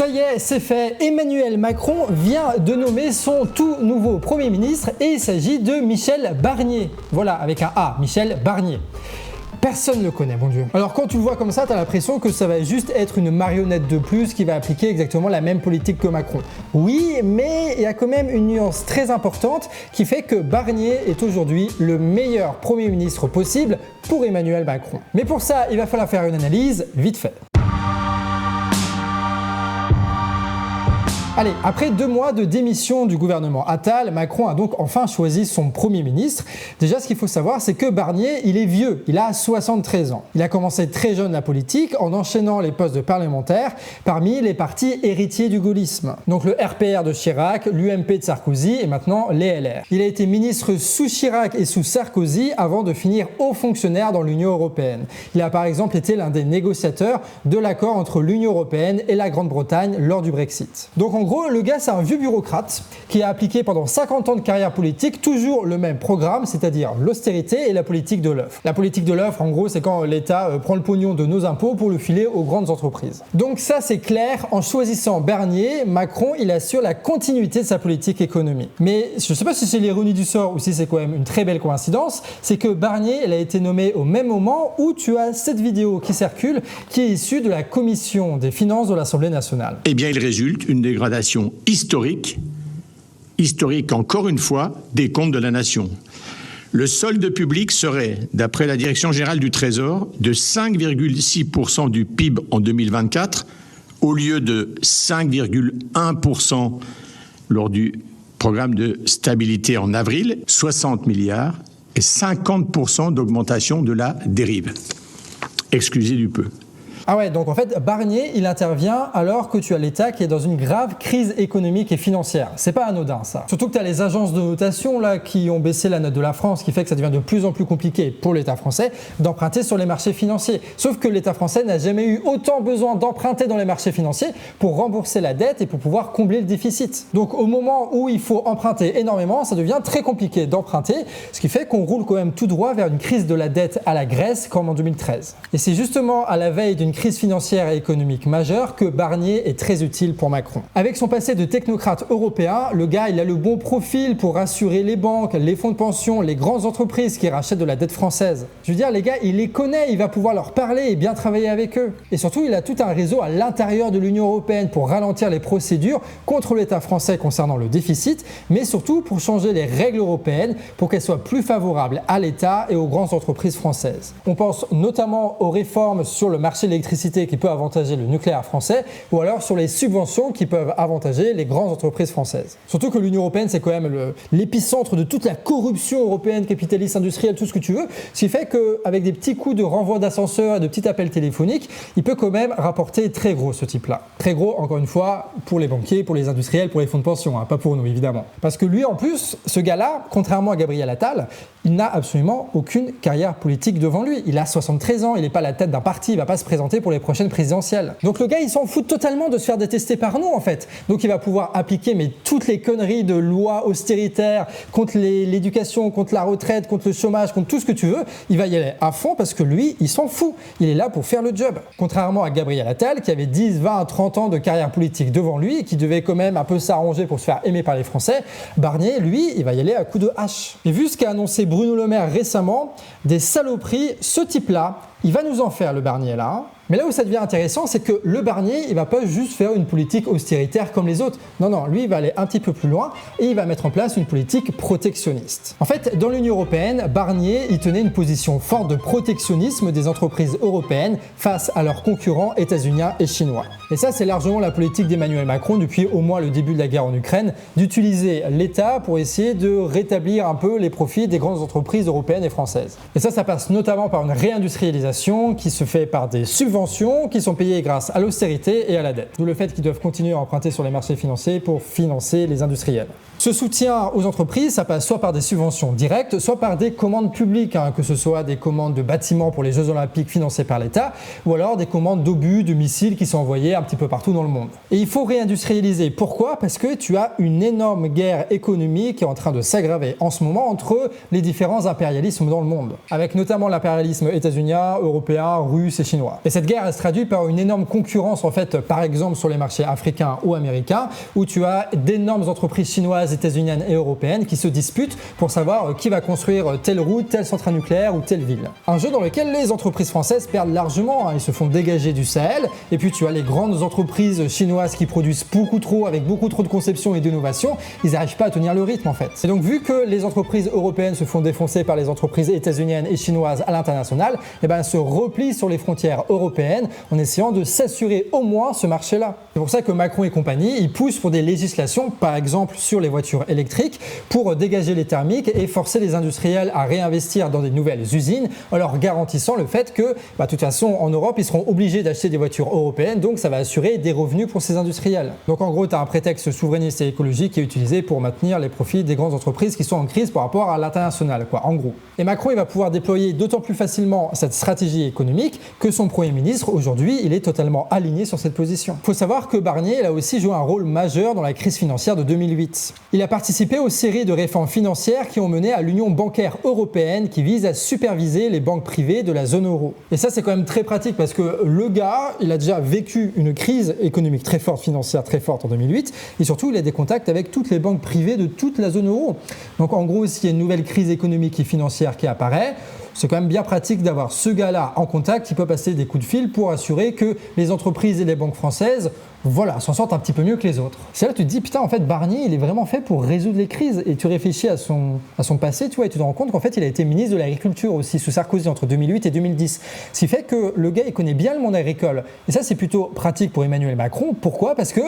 Ça y est, c'est fait, Emmanuel Macron vient de nommer son tout nouveau Premier ministre et il s'agit de Michel Barnier. Voilà, avec un A, Michel Barnier. Personne ne le connaît, mon Dieu. Alors quand tu le vois comme ça, t'as l'impression que ça va juste être une marionnette de plus qui va appliquer exactement la même politique que Macron. Oui, mais il y a quand même une nuance très importante qui fait que Barnier est aujourd'hui le meilleur Premier ministre possible pour Emmanuel Macron. Mais pour ça, il va falloir faire une analyse vite fait. Allez, après 2 mois de démission du gouvernement Attal, Macron a donc enfin choisi son Premier ministre. Déjà, ce qu'il faut savoir, c'est que Barnier, il est vieux, il a 73 ans. Il a commencé très jeune la politique en enchaînant les postes de parlementaire parmi les partis héritiers du gaullisme. Donc le RPR de Chirac, l'UMP de Sarkozy et maintenant les LR. Il a été ministre sous Chirac et sous Sarkozy avant de finir haut fonctionnaire dans l'Union européenne. Il a par exemple été l'un des négociateurs de l'accord entre l'Union européenne et la Grande-Bretagne lors du Brexit. Donc en gros, le gars, c'est un vieux bureaucrate qui a appliqué pendant 50 ans de carrière politique toujours le même programme, c'est-à-dire l'austérité et la politique de l'offre. La politique de l'offre, en gros, c'est quand l'État prend le pognon de nos impôts pour le filer aux grandes entreprises. Donc ça, c'est clair, en choisissant Barnier, Macron, il assure la continuité de sa politique économique. Mais je ne sais pas si c'est l'ironie du sort ou si c'est quand même une très belle coïncidence, c'est que Barnier, il a été nommé au même moment où tu as cette vidéo qui circule, qui est issue de la Commission des finances de l'Assemblée nationale. Eh bien, il résulte une dégradation historique encore une fois, des comptes de la nation. Le solde public serait, d'après la Direction générale du Trésor, de 5,6% du PIB en 2024, au lieu de 5,1% lors du programme de stabilité en avril, 60 milliards et 50% d'augmentation de la dérive. Excusez du peu. Ah ouais, donc en fait, Barnier, il intervient alors que tu as l'État qui est dans une grave crise économique et financière. C'est pas anodin, ça. Surtout que tu as les agences de notation là qui ont baissé la note de la France, qui fait que ça devient de plus en plus compliqué pour l'État français d'emprunter sur les marchés financiers. Sauf que l'État français n'a jamais eu autant besoin d'emprunter dans les marchés financiers pour rembourser la dette et pour pouvoir combler le déficit. Donc au moment où il faut emprunter énormément, ça devient très compliqué d'emprunter, ce qui fait qu'on roule quand même tout droit vers une crise de la dette à la Grèce comme en 2013. Et c'est justement à la veille d'une crise financière et économique majeure que Barnier est très utile pour Macron. Avec son passé de technocrate européen, le gars il a le bon profil pour rassurer les banques, les fonds de pension, les grandes entreprises qui rachètent de la dette française. Je veux dire, les gars, il les connaît, il va pouvoir leur parler et bien travailler avec eux. Et surtout, il a tout un réseau à l'intérieur de l'Union européenne pour ralentir les procédures contre l'État français concernant le déficit, mais surtout pour changer les règles européennes pour qu'elles soient plus favorables à l'État et aux grandes entreprises françaises. On pense notamment aux réformes sur le marché de l'électricité qui peut avantager le nucléaire français, ou alors sur les subventions qui peuvent avantager les grandes entreprises françaises. Surtout que l'Union européenne, c'est quand même l'épicentre de toute la corruption européenne, capitaliste, industrielle, tout ce que tu veux, ce qui fait qu'avec des petits coups de renvoi d'ascenseur et de petits appels téléphoniques, il peut quand même rapporter très gros ce type-là. Très gros, encore une fois, pour les banquiers, pour les industriels, pour les fonds de pension, pas pour nous évidemment. Parce que lui, en plus, ce gars-là, contrairement à Gabriel Attal, il n'a absolument aucune carrière politique devant lui. Il a 73 ans, il n'est pas à la tête d'un parti, il ne va pas se présenter pour les prochaines présidentielles. Donc le gars, il s'en fout totalement de se faire détester par nous en fait. Donc il va pouvoir appliquer toutes les conneries de lois austéritaires contre l'éducation, contre la retraite, contre le chômage, contre tout ce que tu veux. Il va y aller à fond parce que lui, il s'en fout. Il est là pour faire le job. Contrairement à Gabriel Attal qui avait 10, 20, 30 ans de carrière politique devant lui et qui devait quand même un peu s'arranger pour se faire aimer par les Français, Barnier, lui, il va y aller à coups de hache. Et vu ce qu'a annoncé Bruno Le Maire récemment, des saloperies, ce type-là, il va nous en faire le Barnier là. Mais là où ça devient intéressant, c'est que le Barnier, il va pas juste faire une politique austéritaire comme les autres. Non, lui, il va aller un petit peu plus loin et il va mettre en place une politique protectionniste. En fait, dans l'Union européenne, Barnier, il tenait une position forte de protectionnisme des entreprises européennes face à leurs concurrents états-uniens et chinois. Et ça, c'est largement la politique d'Emmanuel Macron depuis au moins le début de la guerre en Ukraine, d'utiliser l'État pour essayer de rétablir un peu les profits des grandes entreprises européennes et françaises. Et ça passe notamment par une réindustrialisation qui se fait par des subventions qui sont payées grâce à l'austérité et à la dette. D'où le fait qu'ils doivent continuer à emprunter sur les marchés financiers pour financer les industriels. Ce soutien aux entreprises, ça passe soit par des subventions directes, soit par des commandes publiques, que ce soit des commandes de bâtiments pour les Jeux Olympiques financées par l'État, ou alors des commandes d'obus, de missiles qui sont envoyés un petit peu partout dans le monde. Et il faut réindustrialiser. Pourquoi ? Parce que tu as une énorme guerre économique qui est en train de s'aggraver en ce moment entre les différents impérialismes dans le monde. Avec notamment l'impérialisme états-unien européens, russes et chinois. Et cette guerre, elle se traduit par une énorme concurrence, en fait, par exemple sur les marchés africains ou américains, où tu as d'énormes entreprises chinoises, états-uniennes et européennes qui se disputent pour savoir qui va construire telle route, telle centrale nucléaire ou telle ville. Un jeu dans lequel les entreprises françaises perdent largement, hein, ils se font dégager du Sahel, et puis tu as les grandes entreprises chinoises qui produisent beaucoup trop, avec beaucoup trop de conception et d'innovation, ils n'arrivent pas à tenir le rythme en fait. Et donc vu que les entreprises européennes se font défoncer par les entreprises états-uniennes et chinoises à l'international, eh ben, elles se replient sur les frontières européennes en essayant de s'assurer au moins ce marché-là. C'est pour ça que Macron et compagnie, ils poussent pour des législations, par exemple sur les voitures électriques, pour dégager les thermiques et forcer les industriels à réinvestir dans des nouvelles usines, en leur garantissant le fait que, de toute façon, en Europe, ils seront obligés d'acheter des voitures européennes, donc ça va assurer des revenus pour ces industriels. Donc en gros, tu as un prétexte souverainiste et écologique qui est utilisé pour maintenir les profits des grandes entreprises qui sont en crise par rapport à l'international, quoi, en gros. Et Macron, il va pouvoir déployer d'autant plus facilement cette stratégie économique que son Premier ministre, aujourd'hui, il est totalement aligné sur cette position. Il faut savoir que Barnier, il a aussi joué un rôle majeur dans la crise financière de 2008. Il a participé aux séries de réformes financières qui ont mené à l'Union bancaire européenne qui vise à superviser les banques privées de la zone euro. Et ça, c'est quand même très pratique parce que le gars, il a déjà vécu une crise économique très forte, financière très forte en 2008, et surtout, il a des contacts avec toutes les banques privées de toute la zone euro. Donc en gros, s'il y a une nouvelle crise économique et financière qui apparaît, c'est quand même bien pratique d'avoir ce gars-là en contact qui peut passer des coups de fil pour assurer que les entreprises et les banques françaises, voilà, s'en sortent un petit peu mieux que les autres. C'est là que tu te dis, putain, en fait, Barnier, il est vraiment fait pour résoudre les crises. Et tu réfléchis à son passé, tu vois, et tu te rends compte qu'en fait, il a été ministre de l'Agriculture aussi, sous Sarkozy, entre 2008 et 2010. Ce qui fait que le gars, il connaît bien le monde agricole. Et ça, c'est plutôt pratique pour Emmanuel Macron. Pourquoi ? Parce que,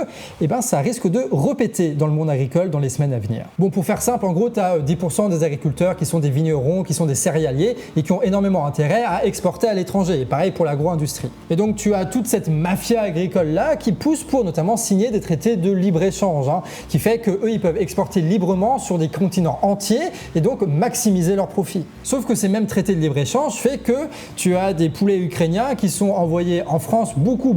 ça risque de répéter dans le monde agricole dans les semaines à venir. Bon, pour faire simple, en gros, tu as 10% des agriculteurs qui sont des vignerons, qui sont des céréaliers, et qui ont énormément intérêt à exporter à l'étranger. Et pareil pour l'agro-industrie. Et donc, tu as toute cette mafia agricole-là qui pousse pour notamment signer des traités de libre-échange, qui fait qu'eux, ils peuvent exporter librement sur des continents entiers et donc maximiser leurs profits. Sauf que ces mêmes traités de libre-échange fait que tu as des poulets ukrainiens qui sont envoyés en France beaucoup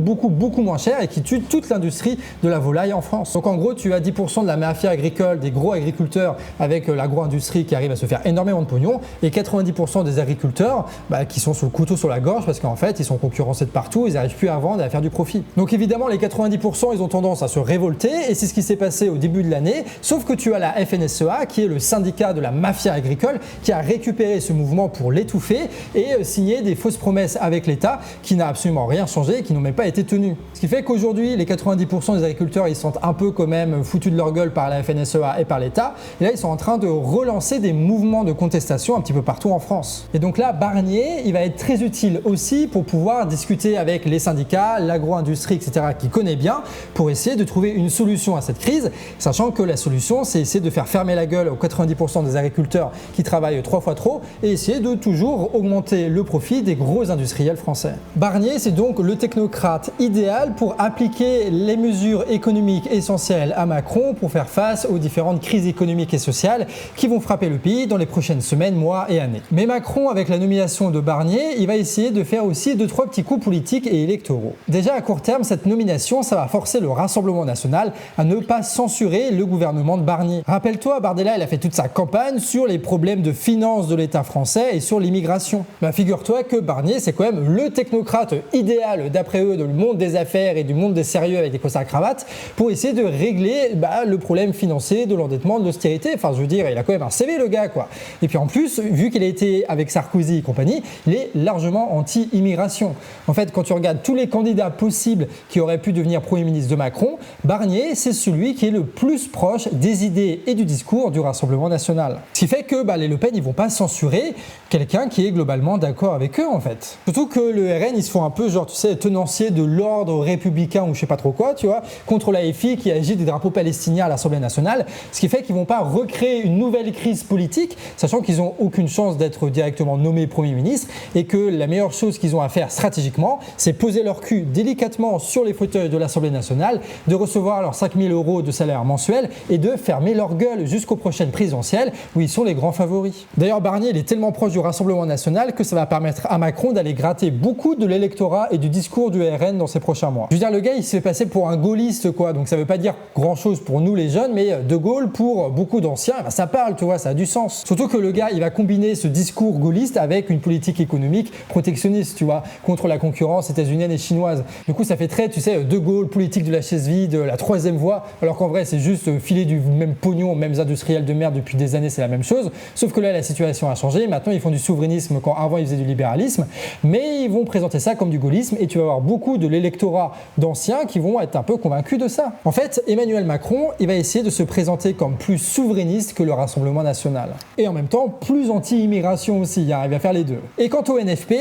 moins cher et qui tuent toute l'industrie de la volaille en France. Donc en gros, tu as 10% de la mafia agricole, des gros agriculteurs avec l'agro-industrie qui arrive à se faire énormément de pognon et 90% des agriculteurs qui sont sur le couteau sur la gorge parce qu'en fait, ils sont concurrencés de partout, ils n'arrivent plus à vendre et à faire du profit. Donc évidemment, les 90%, ils ont tendance à se révolter et c'est ce qui s'est passé au début de l'année, sauf que tu as la FNSEA qui est le syndicat de la mafia agricole qui a récupéré ce mouvement pour l'étouffer et signé des fausses promesses avec l'État qui n'a absolument rien changé et qui n'ont même pas été tenues. Ce qui fait qu'aujourd'hui, les 90% des agriculteurs, ils se sentent un peu quand même foutus de leur gueule par la FNSEA et par l'État et là, ils sont en train de relancer des mouvements de contestation un petit peu partout en France. Et donc là, Barnier, il va être très utile aussi pour pouvoir discuter avec les syndicats, l'agro-industrie, etc., qui connaît bien, pour essayer de trouver une solution à cette crise, sachant que la solution, c'est essayer de faire fermer la gueule aux 90% des agriculteurs qui travaillent 3 fois trop et essayer de toujours augmenter le profit des gros industriels français. Barnier, c'est donc le technocrate idéal pour appliquer les mesures économiques essentielles à Macron pour faire face aux différentes crises économiques et sociales qui vont frapper le pays dans les prochaines semaines, mois et années. Mais Macron, avec la nomination de Barnier, il va essayer de faire aussi 2-3 petits coups politiques et électoraux. Déjà à court terme, cette nomination, ça va forcer le Rassemblement national à ne pas censurer le gouvernement de Barnier. Rappelle-toi, Bardella, il a fait toute sa campagne sur les problèmes de finances de l'État français et sur l'immigration. Figure-toi que Barnier, c'est quand même le technocrate idéal, d'après eux, du monde des affaires et du monde des sérieux avec des costards cravates, pour essayer de régler le problème financier, de l'endettement, de l'austérité. Enfin, je veux dire, il a quand même un CV, le gars, quoi. Et puis en plus, vu qu'il a été avec Sarkozy et compagnie, il est largement anti-immigration. En fait, quand tu regardes tous les candidats possibles qui auraient pu devenir Premier ministre de Macron, Barnier, c'est celui qui est le plus proche des idées et du discours du Rassemblement national. Ce qui fait que les Le Pen, ils vont pas censurer quelqu'un qui est globalement d'accord avec eux, en fait. Surtout que le RN, ils se font un peu, genre, tu sais, tenancier de l'ordre républicain ou je sais pas trop quoi, tu vois, contre la FI qui agite des drapeaux palestiniens à l'Assemblée nationale, ce qui fait qu'ils vont pas recréer une nouvelle crise politique, sachant qu'ils ont aucune chance d'être directement nommés Premier ministre et que la meilleure chose qu'ils ont à faire stratégiquement, c'est poser leur cul délicatement sur les fauteuils de l'Assemblée l'Assemblée nationale, de recevoir leurs 5 000 € de salaire mensuel et de fermer leur gueule jusqu'aux prochaines présidentielles où ils sont les grands favoris. D'ailleurs, Barnier il est tellement proche du Rassemblement national que ça va permettre à Macron d'aller gratter beaucoup de l'électorat et du discours du RN dans ces prochains mois. Je veux dire, le gars il se fait passer pour un gaulliste quoi, donc ça veut pas dire grand chose pour nous les jeunes, mais De Gaulle pour beaucoup d'anciens, ça parle, tu vois, ça a du sens. Surtout que le gars il va combiner ce discours gaulliste avec une politique économique protectionniste, tu vois, contre la concurrence états-unienne et chinoise. Du coup ça fait très, tu sais, De Gaulle, politique de la chaise vide, la troisième voie, alors qu'en vrai c'est juste filer du même pognon aux mêmes industriels de merde depuis des années, c'est la même chose, sauf que là la situation a changé, maintenant ils font du souverainisme quand avant ils faisaient du libéralisme, mais ils vont présenter ça comme du gaullisme et tu vas avoir beaucoup de l'électorat d'anciens qui vont être un peu convaincus de ça. En fait, Emmanuel Macron, il va essayer de se présenter comme plus souverainiste que le Rassemblement national. Et en même temps, plus anti-immigration aussi, hein, il va faire les deux. Et quant au NFP,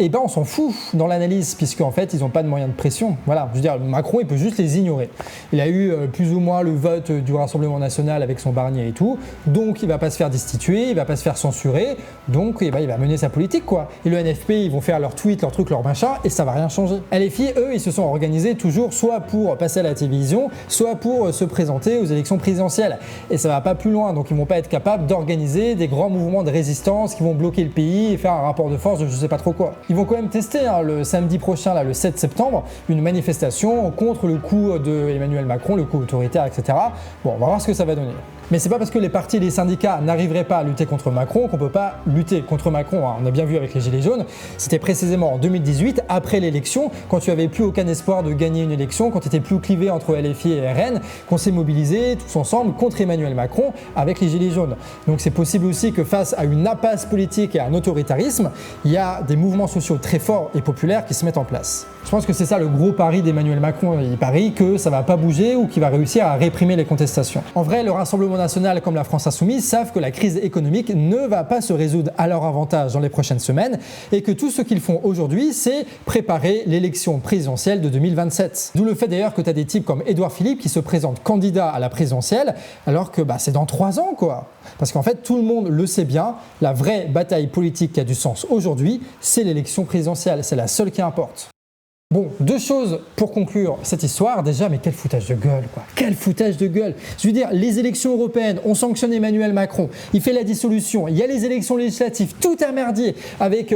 eh ben on s'en fout dans l'analyse, puisqu'en fait ils n'ont pas de moyens de pression. Voilà, je veux dire, Macron il peut juste les ignorer. Il a eu plus ou moins le vote du Rassemblement national avec son Barnier et tout, donc il va pas se faire destituer, il va pas se faire censurer, donc eh ben, il va mener sa politique quoi. Et le NFP ils vont faire leurs tweets, leurs trucs, leurs machins, et ça va rien changer. LFI eux ils se sont organisés toujours soit pour passer à la télévision, soit pour se présenter aux élections présidentielles. Et ça va pas plus loin, donc ils vont pas être capables d'organiser des grands mouvements de résistance qui vont bloquer le pays et faire un rapport de force de je sais pas trop quoi. Ils vont quand même tester le samedi prochain, là, le 7 septembre, une manifestation contre le coup de Emmanuel Macron, le coup autoritaire, etc. Bon, on va voir ce que ça va donner. Mais c'est pas parce que les partis et les syndicats n'arriveraient pas à lutter contre Macron qu'on peut pas lutter contre Macron. Hein. On a bien vu avec les Gilets jaunes, c'était précisément en 2018, après l'élection, quand tu avais plus aucun espoir de gagner une élection, quand tu étais plus clivé entre LFI et RN, qu'on s'est mobilisés tous ensemble contre Emmanuel Macron avec les Gilets jaunes. Donc c'est possible aussi que face à une impasse politique et à un autoritarisme, il y a des mouvements sociaux très forts et populaires qui se mettent en place. Je pense que c'est ça le gros pari d'Emmanuel Macron. Il parie que ça va pas bouger ou qu'il va réussir à réprimer les contestations. En vrai, le Rassemblement national comme la France insoumise savent que la crise économique ne va pas se résoudre à leur avantage dans les prochaines semaines et que tout ce qu'ils font aujourd'hui, c'est préparer l'élection présidentielle de 2027. D'où le fait d'ailleurs que tu as des types comme Édouard Philippe qui se présentent candidat à la présidentielle alors que c'est dans 3 ans quoi. Parce qu'en fait, tout le monde le sait bien, la vraie bataille politique qui a du sens aujourd'hui, c'est l'élection présidentielle. C'est la seule qui importe. Bon, 2 choses pour conclure cette histoire. Déjà, mais quel foutage de gueule, quoi. Quel foutage de gueule. Je veux dire, les élections européennes, on sanctionne Emmanuel Macron, il fait la dissolution, il y a les élections législatives, tout un merdier avec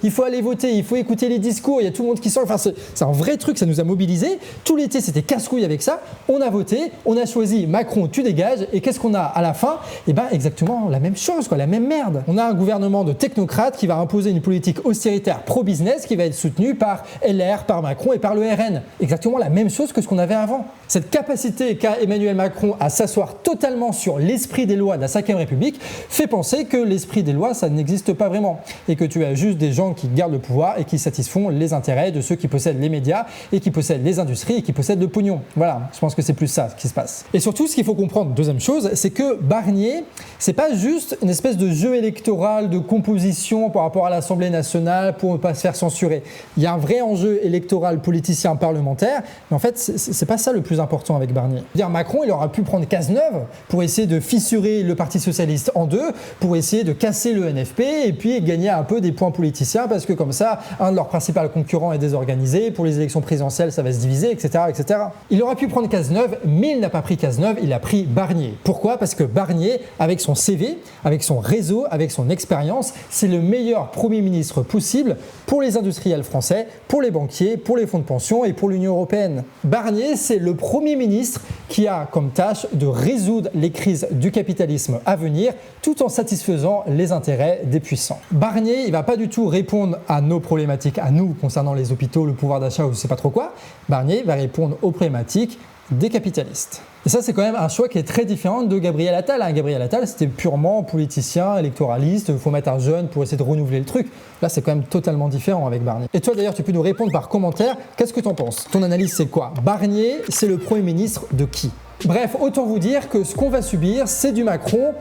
il faut aller voter, il faut écouter les discours, il y a tout le monde qui sort. Enfin, c'est un vrai truc, ça nous a mobilisés. Tout l'été, c'était casse-couille avec ça. On a voté, on a choisi Macron, tu dégages. Et qu'est-ce qu'on a à la fin? Eh ben, exactement la même chose, quoi, la même merde. On a un gouvernement de technocrates qui va imposer une politique austéritaire pro-business qui va être soutenue par LR, par Macron et par le RN. Exactement la même chose que ce qu'on avait avant. Cette capacité qu'a Emmanuel Macron à s'asseoir totalement sur l'esprit des lois de la 5ème République fait penser que l'esprit des lois, ça n'existe pas vraiment. Et que tu as juste des gens qui gardent le pouvoir et qui satisfont les intérêts de ceux qui possèdent les médias et qui possèdent les industries et qui possèdent le pognon. Voilà, je pense que c'est plus ça qui se passe. Et surtout, ce qu'il faut comprendre, deuxième chose, c'est que Barnier, c'est pas juste une espèce de jeu électoral, de composition par rapport à l'Assemblée nationale pour ne pas se faire censurer. Il y a un vrai enjeu électoral politicien parlementaire, mais en fait c'est pas ça le plus important avec Barnier. Dire Macron il aura pu prendre Cazeneuve pour essayer de fissurer le Parti socialiste en deux, pour essayer de casser le NFP et puis gagner un peu des points politiciens parce que comme ça un de leurs principaux concurrents est désorganisé, pour les élections présidentielles ça va se diviser, etc. etc. Il aurait pu prendre Cazeneuve, mais il n'a pas pris Cazeneuve, il a pris Barnier. Pourquoi? Parce que Barnier, avec son CV, avec son réseau, avec son expérience, c'est le meilleur Premier ministre possible pour les industriels français, pour les banquiers, pour les fonds de pension et pour l'Union européenne. Barnier, c'est le Premier ministre qui a comme tâche de résoudre les crises du capitalisme à venir tout en satisfaisant les intérêts des puissants. Barnier, il ne va pas du tout répondre à nos problématiques, à nous, concernant les hôpitaux, le pouvoir d'achat ou je ne sais pas trop quoi. Barnier va répondre aux problématiques des capitalistes. Et ça, c'est quand même un choix qui est très différent de Gabriel Attal. Gabriel Attal, c'était purement politicien, électoraliste, il faut mettre un jeune pour essayer de renouveler le truc. Là, c'est quand même totalement différent avec Barnier. Et toi, d'ailleurs, tu peux nous répondre par commentaire. Qu'est-ce que tu en penses? Ton analyse, c'est quoi? Barnier, c'est le Premier ministre de qui? Bref, autant vous dire que ce qu'on va subir, c'est du Macron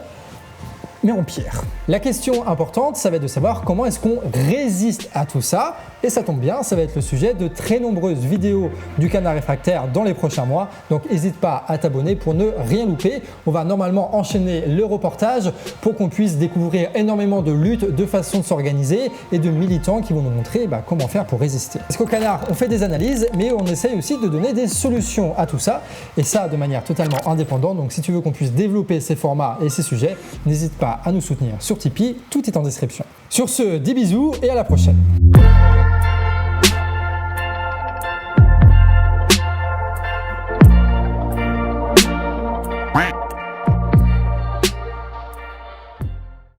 mais en pire. La question importante, ça va être de savoir comment est-ce qu'on résiste à tout ça. Et ça tombe bien, ça va être le sujet de très nombreuses vidéos du Canard Réfractaire dans les prochains mois. Donc n'hésite pas à t'abonner pour ne rien louper. On va normalement enchaîner le reportage pour qu'on puisse découvrir énormément de luttes, de façons de s'organiser et de militants qui vont nous montrer comment faire pour résister. Parce qu'au Canard, on fait des analyses, mais on essaye aussi de donner des solutions à tout ça. Et ça de manière totalement indépendante. Donc si tu veux qu'on puisse développer ces formats et ces sujets, n'hésite pas à nous soutenir sur Tipeee. Tout est en description. Sur ce, des bisous et à la prochaine.